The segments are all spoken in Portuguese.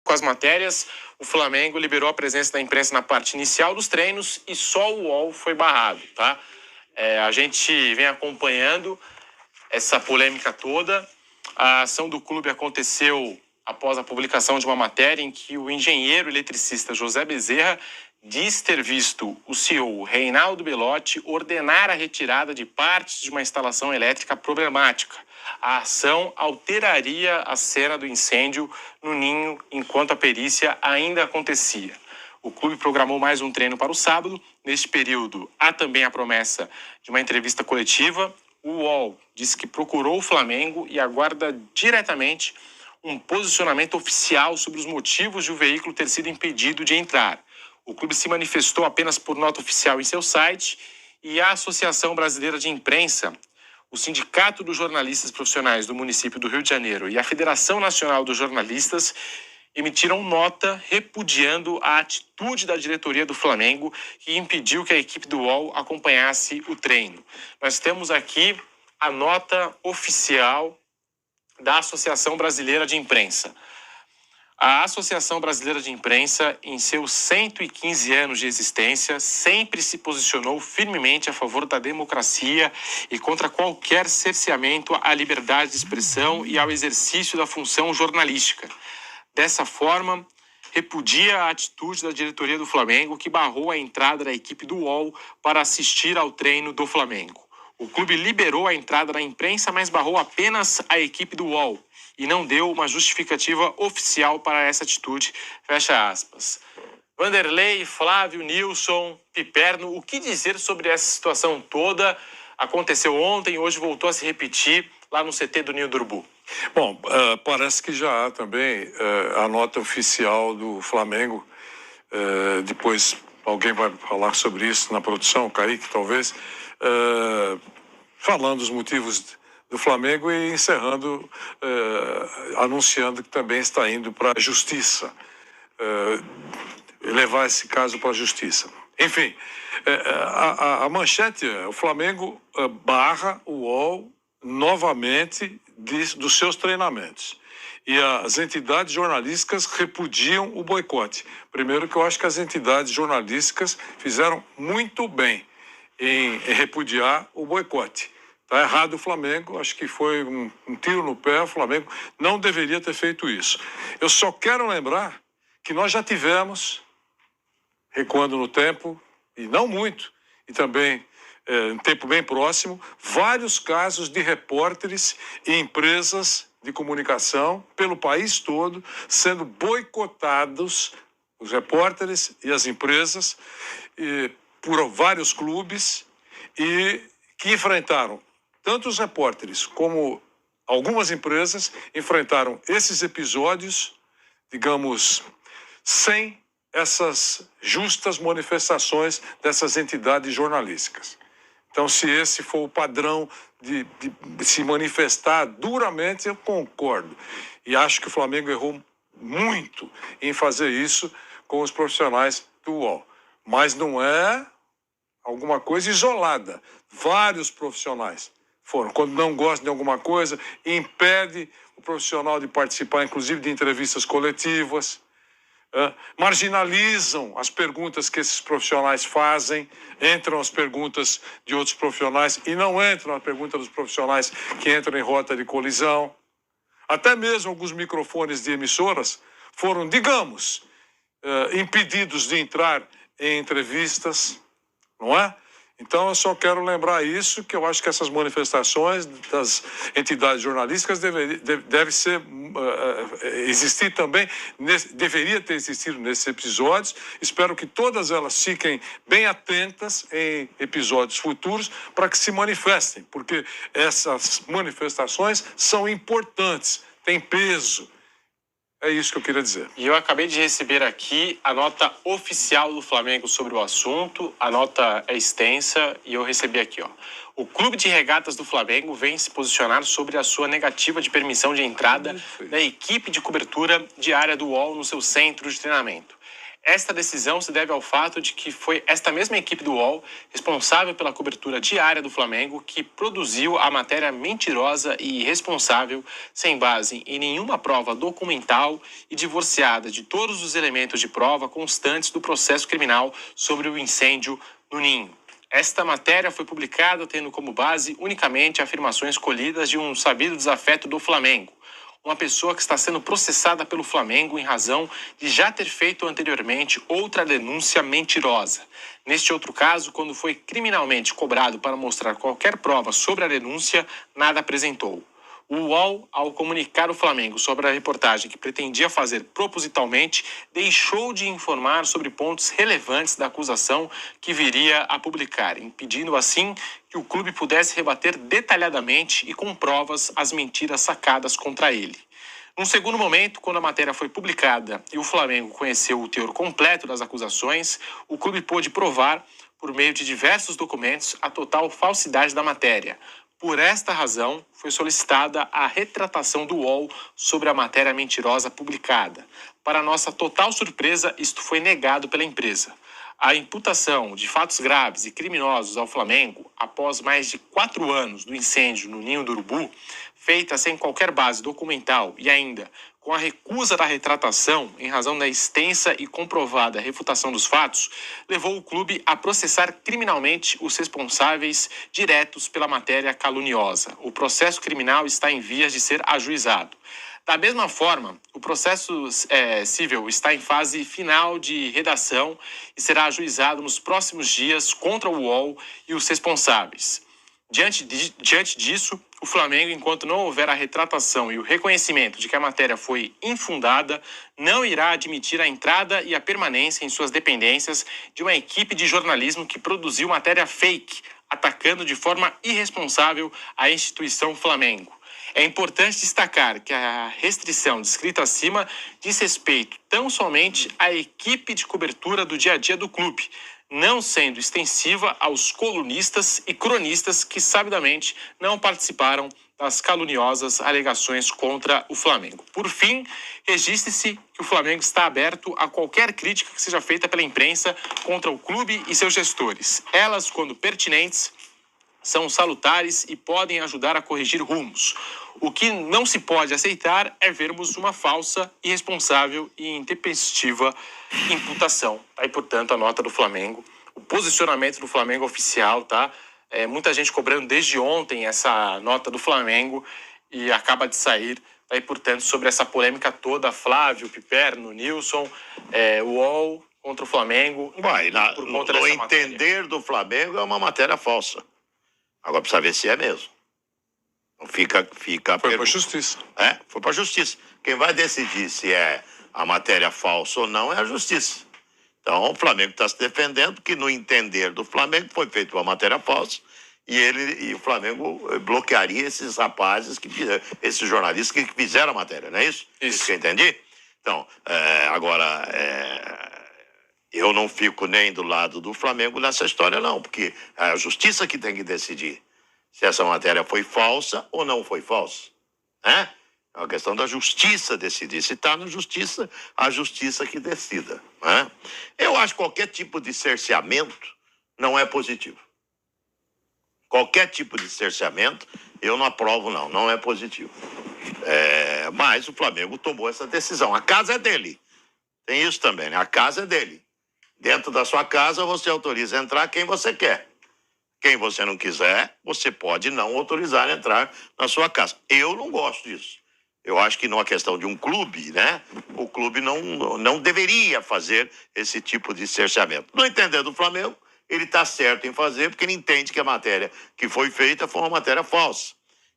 com as matérias. O Flamengo liberou a presença da imprensa na parte inicial dos treinos e só o UOL foi barrado, tá? A gente vem acompanhando essa polêmica toda. A ação do clube aconteceu após a publicação de uma matéria em que o engenheiro eletricista José Bezerra diz ter visto o CEO Reinaldo Belotti ordenar a retirada de partes de uma instalação elétrica problemática. A ação alteraria a cena do incêndio no ninho enquanto a perícia ainda acontecia. O clube programou mais um treino para o sábado. Neste período, há também a promessa de uma entrevista coletiva. O UOL disse que procurou o Flamengo e aguarda diretamente um posicionamento oficial sobre os motivos de o veículo ter sido impedido de entrar. O clube se manifestou apenas por nota oficial em seu site e a Associação Brasileira de Imprensa, o Sindicato dos Jornalistas Profissionais do município do Rio de Janeiro e a Federação Nacional dos Jornalistas emitiram nota repudiando a atitude da diretoria do Flamengo que impediu que a equipe do UOL acompanhasse o treino. Nós temos aqui a nota oficial da Associação Brasileira de Imprensa. A Associação Brasileira de Imprensa, em seus 115 anos de existência, sempre se posicionou firmemente a favor da democracia e contra qualquer cerceamento à liberdade de expressão e ao exercício da função jornalística. Dessa forma, repudia a atitude da diretoria do Flamengo, que barrou a entrada da equipe do UOL para assistir ao treino do Flamengo. O clube liberou a entrada da imprensa, mas barrou apenas a equipe do UOL e não deu uma justificativa oficial para essa atitude. Fecha aspas. Vanderlei, Flávio, Nilson, Piperno, o que dizer sobre essa situação toda? Aconteceu ontem, hoje voltou a se repetir lá no CT do Ninho do Urubu. Bom, parece que já há também a nota oficial do Flamengo. Depois alguém vai falar sobre isso na produção, Kaique talvez, falando os motivos do Flamengo e encerrando, anunciando que também está indo para a justiça, levar esse caso para a justiça. Enfim, a manchete é: o Flamengo barra o UOL novamente dos seus treinamentos. E as entidades jornalísticas repudiam o boicote. Primeiro, que eu acho que as entidades jornalísticas fizeram muito bem em repudiar o boicote. Está errado o Flamengo, acho que foi um tiro no pé. O Flamengo não deveria ter feito isso. Eu só quero lembrar que nós já tivemos, recuando no tempo, e não muito, e também em tempo bem próximo, vários casos de repórteres e empresas de comunicação pelo país todo sendo boicotados, os repórteres e as empresas, por vários clubes, e que enfrentaram, tanto os repórteres como algumas empresas, enfrentaram esses episódios, digamos, sem essas justas manifestações dessas entidades jornalísticas. Então, se esse for o padrão de se manifestar duramente, eu concordo. E acho que o Flamengo errou muito em fazer isso com os profissionais do UOL. Mas não é alguma coisa isolada. Vários profissionais foram. Quando não gostam de alguma coisa, impede o profissional de participar, inclusive, de entrevistas coletivas. Marginalizam as perguntas que esses profissionais fazem, entram as perguntas de outros profissionais e não entram a pergunta dos profissionais que entram em rota de colisão. Até mesmo alguns microfones de emissoras foram, digamos, impedidos de entrar em entrevistas, não é? Então, eu só quero lembrar isso, que eu acho que essas manifestações das entidades jornalísticas existir também, deveria ter existido nesses episódios. Espero que todas elas fiquem bem atentas em episódios futuros para que se manifestem, porque essas manifestações são importantes, têm peso. É isso que eu queria dizer. E eu acabei de receber aqui a nota oficial do Flamengo sobre o assunto. A nota é extensa e eu recebi aqui, ó. O Clube de Regatas do Flamengo vem se posicionar sobre a sua negativa de permissão de entrada da equipe de cobertura diária do UOL no seu centro de treinamento. Esta decisão se deve ao fato de que foi esta mesma equipe do UOL, responsável pela cobertura diária do Flamengo, que produziu a matéria mentirosa e irresponsável, sem base em nenhuma prova documental e divorciada de todos os elementos de prova constantes do processo criminal sobre o incêndio no Ninho. Esta matéria foi publicada tendo como base unicamente afirmações colhidas de um sabido desafeto do Flamengo, uma pessoa que está sendo processada pelo Flamengo em razão de já ter feito anteriormente outra denúncia mentirosa. Neste outro caso, quando foi criminalmente cobrado para mostrar qualquer prova sobre a denúncia, nada apresentou. O UOL, ao comunicar o Flamengo sobre a reportagem que pretendia fazer propositalmente, deixou de informar sobre pontos relevantes da acusação que viria a publicar, impedindo assim que o clube pudesse rebater detalhadamente e com provas as mentiras sacadas contra ele. Num segundo momento, quando a matéria foi publicada e o Flamengo conheceu o teor completo das acusações, o clube pôde provar, por meio de diversos documentos, a total falsidade da matéria. Por esta razão, foi solicitada a retratação do UOL sobre a matéria mentirosa publicada. Para nossa total surpresa, isto foi negado pela empresa. A imputação de fatos graves e criminosos ao Flamengo, após mais de 4 anos do incêndio no Ninho do Urubu, feita sem qualquer base documental e ainda com a recusa da retratação em razão da extensa e comprovada refutação dos fatos, levou o clube a processar criminalmente os responsáveis diretos pela matéria caluniosa. O processo criminal está em vias de ser ajuizado. Da mesma forma, o processo civil está em fase final de redação e será ajuizado nos próximos dias contra o UOL e os responsáveis. Diante disso, o Flamengo, enquanto não houver a retratação e o reconhecimento de que a matéria foi infundada, não irá admitir a entrada e a permanência em suas dependências de uma equipe de jornalismo que produziu matéria fake, atacando de forma irresponsável a instituição Flamengo. É importante destacar que a restrição descrita acima diz respeito tão somente à equipe de cobertura do dia a dia do clube, não sendo extensiva aos colunistas e cronistas que sabidamente não participaram das caluniosas alegações contra o Flamengo. Por fim, registre-se que o Flamengo está aberto a qualquer crítica que seja feita pela imprensa contra o clube e seus gestores. Elas, quando pertinentes, são salutares e podem ajudar a corrigir rumos. O que não se pode aceitar é vermos uma falsa, irresponsável e intempestiva imputação. Aí, portanto, a nota do Flamengo, o posicionamento do Flamengo oficial, tá? Muita gente cobrando desde ontem essa nota do Flamengo e acaba de sair. Aí, portanto, sobre essa polêmica toda, Flávio, Piperno, Nilson, o UOL contra o Flamengo. No entender do Flamengo é uma matéria falsa. Agora precisa ver se é mesmo. Fica Foi para a justiça. Foi para a justiça. Quem vai decidir se é a matéria falsa ou não é a justiça. Então o Flamengo está se defendendo que no entender do Flamengo foi feita uma matéria falsa e o Flamengo bloquearia esses rapazes que fizeram, esses jornalistas que fizeram a matéria, não é isso? Isso que eu entendi? Então, eu não fico nem do lado do Flamengo nessa história não, porque é a justiça que tem que decidir se essa matéria foi falsa ou não foi falsa. É uma questão da justiça decidir. Se está na justiça, a justiça que decida. Né? Eu acho que qualquer tipo de cerceamento não é positivo. Qualquer tipo de cerceamento, eu não aprovo, não é positivo. Mas o Flamengo tomou essa decisão. A casa é dele. Tem isso também, né? A casa é dele. Dentro da sua casa, você autoriza a entrar quem você quer. Quem você não quiser, você pode não autorizar a entrar na sua casa. Eu não gosto disso. Eu acho que numa questão de um clube, né? O clube não deveria fazer esse tipo de cerceamento. No entender do Flamengo, ele está certo em fazer, porque ele entende que a matéria que foi feita foi uma matéria falsa.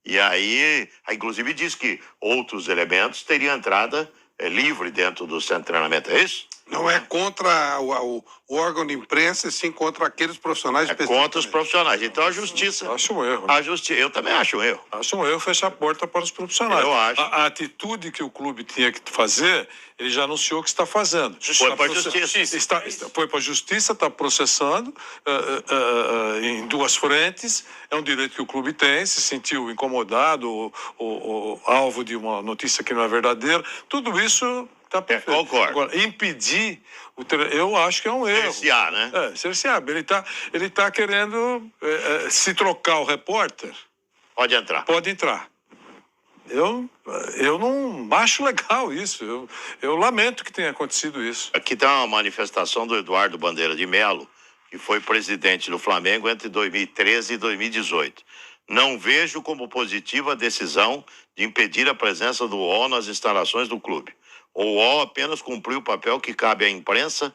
E aí inclusive diz que outros elementos teriam entrada livre dentro do centro de treinamento. É isso? Não é contra o órgão de imprensa, e sim contra aqueles profissionais específicos. Contra os profissionais. Então a justiça... Acho um erro. Eu também acho um erro. Acho um erro fechar a porta para os profissionais. Eu acho. A atitude que o clube tinha que fazer, ele já anunciou que está fazendo. Foi para a justiça. Foi para a justiça, está processando em duas frentes. É um direito que o clube tem, se sentiu incomodado ou alvo de uma notícia que não é verdadeira. Tudo isso tá perfeito. concordo. Agora, impedir, eu acho que é um erro. Cercear, né? Cercear. Ele tá querendo se trocar o repórter, Pode entrar. pode entrar. Eu não acho legal isso. Eu lamento que tenha acontecido isso. Aqui está uma manifestação do Eduardo Bandeira de Melo, que foi presidente do Flamengo entre 2013 e 2018. Não vejo como positiva a decisão de impedir a presença do UOL nas instalações do clube. O UOL apenas cumpriu o papel que cabe à imprensa